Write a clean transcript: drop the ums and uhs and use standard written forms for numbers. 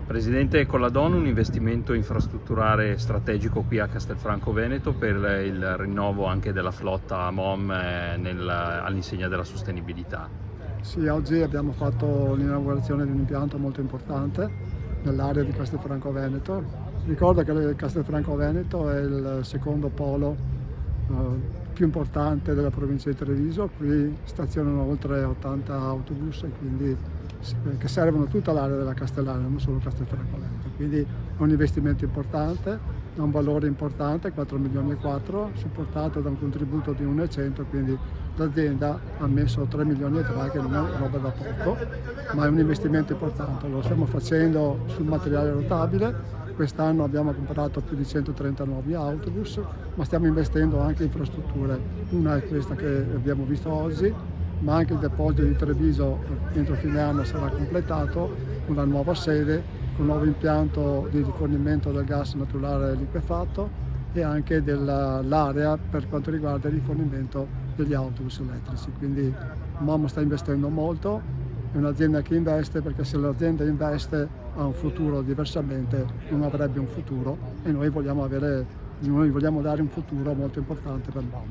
Presidente, con la DON un investimento infrastrutturale strategico qui a Castelfranco Veneto per il rinnovo anche della flotta MOM all'insegna della sostenibilità. Sì, oggi abbiamo fatto l'inaugurazione di un impianto molto importante nell'area di Castelfranco Veneto. Ricordo che Castelfranco Veneto è il secondo polo più importante della provincia di Treviso. Qui stazionano oltre 80 autobus che servono tutta l'area della Castellana, non solo Castelfranco Veneto. Quindi è un investimento importante, ha un valore importante, 4 milioni e 4, supportato da un contributo di 1,100, quindi l'azienda ha messo 3 milioni e 3, che non è roba da poco, ma è un investimento importante. Lo stiamo facendo sul materiale rotabile. Quest'anno abbiamo comprato più di 130 nuovi autobus, ma stiamo investendo anche in infrastrutture. Una è questa che abbiamo visto oggi, ma anche il deposito di Treviso entro fine anno sarà completato con una nuova sede, con un nuovo impianto di rifornimento del gas naturale liquefatto e anche dell'area per quanto riguarda il rifornimento degli autobus elettrici. Quindi MOM sta investendo molto, è un'azienda che investe, perché se l'azienda investe ha un futuro, diversamente non avrebbe un futuro, e noi vogliamo dare un futuro molto importante per MOM.